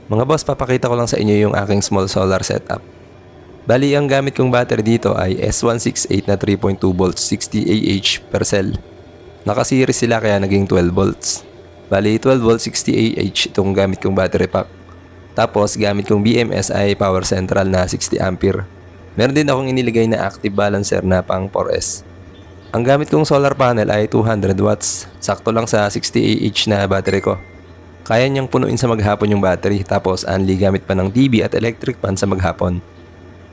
Mga boss, papakita ko lang sa inyo yung aking small solar setup. Bali, ang gamit kong battery dito ay S168 na 3.2 volts 60 Ah per cell. Naka-series sila kaya naging 12 volts. Bali, 12 volts 60 Ah itong gamit kong battery pack. Tapos, gamit kong BMS ay power central na 60 ampere. Meron din akong iniligay na active balancer na pang 4S. Ang gamit kong solar panel ay 200 watts. Sakto lang sa 60 Ah na battery ko. Kaya niyang punuin sa maghapon yung battery, tapos only gamit pa ng TV at electric fan sa maghapon.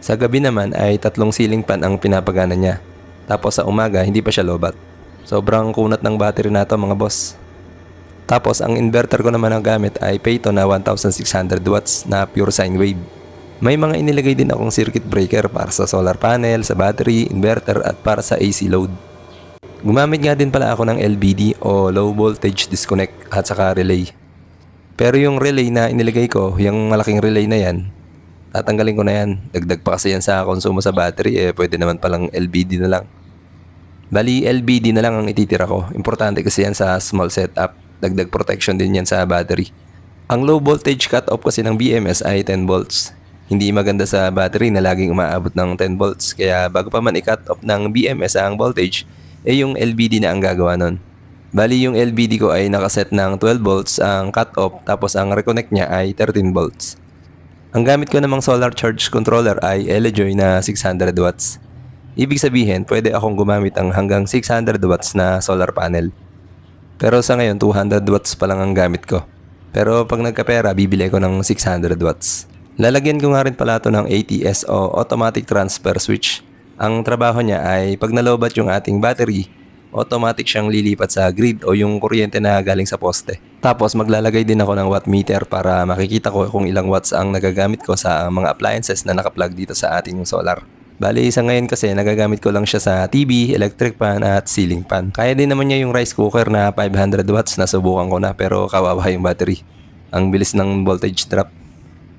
Sa gabi naman ay 3 ceiling fan ang pinapagana niya. Tapos sa umaga hindi pa siya lobat. Sobrang kunat ng battery na to mga boss. Tapos ang inverter ko naman ang gamit ay Peyton na 1600 watts na pure sine wave. May mga inilagay din akong circuit breaker para sa solar panel, sa battery, inverter at para sa AC load. Gumamit nga din pala ako ng LVD o low voltage disconnect at saka relay. Pero yung relay na inilagay ko, yung malaking relay na yan, tatanggalin ko na yan. Dagdag pa kasi yan sa konsumo sa battery, pwede naman palang LVD na lang. Bali, LVD na lang ang ititira ko. Importante kasi yan sa small setup. Dagdag protection din yan sa battery. Ang low voltage cut-off kasi ng BMS ay 10 volts. Hindi maganda sa battery na laging umaabot ng 10 volts. Kaya bago pa man i-cut off ng BMS ang voltage, yung LVD na ang gagawa nun. Bali yung LVD ko ay nakaset ng 12 volts ang cut-off, tapos ang reconnect niya ay 13 volts. Ang gamit ko namang solar charge controller ay Elejoy na 600 watts. Ibig sabihin, pwede akong gumamit ang hanggang 600 watts na solar panel. Pero sa ngayon, 200 watts pa lang ang gamit ko. Pero pag nagkapera, bibili ko ng 600 watts. Lalagyan ko nga rin pala ito ng ATS o Automatic Transfer Switch. Ang trabaho niya ay pag nalobat yung ating battery, automatic siyang lilipat sa grid o yung kuryente na galing sa poste. Tapos maglalagay din ako ng watt meter para makikita ko kung ilang watts ang nagagamit ko sa mga appliances na nakaplug dito sa ating solar. Bali, sa ngayon kasi nagagamit ko lang siya sa TV, electric fan at ceiling fan. Kaya din naman niya yung rice cooker na 500 watts na subukan ko na, pero kawawa yung battery. Ang bilis ng voltage drop.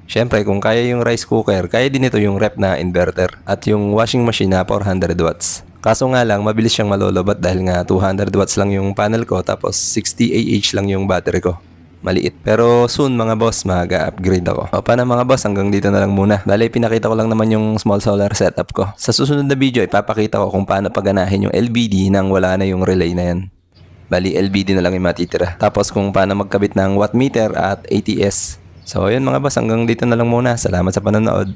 Syempre, kung kaya yung rice cooker, kaya din ito yung rep na inverter at yung washing machine na 400 watts. Kaso nga lang, mabilis siyang malolobat dahil nga 200 watts lang yung panel ko, tapos 60 Ah lang yung battery ko. Maliit. Pero soon mga boss, mag-upgrade ako. O paano mga boss, hanggang dito na lang muna. Bale, pinakita ko lang naman yung small solar setup ko. Sa susunod na video, ipapakita ko kung paano paganahin yung LVD nang wala na yung relay na yan. Bali, LVD na lang yung matitira. Tapos kung paano magkabit ng watt meter at ATS. So ayun mga boss, hanggang dito na lang muna. Salamat sa panonood.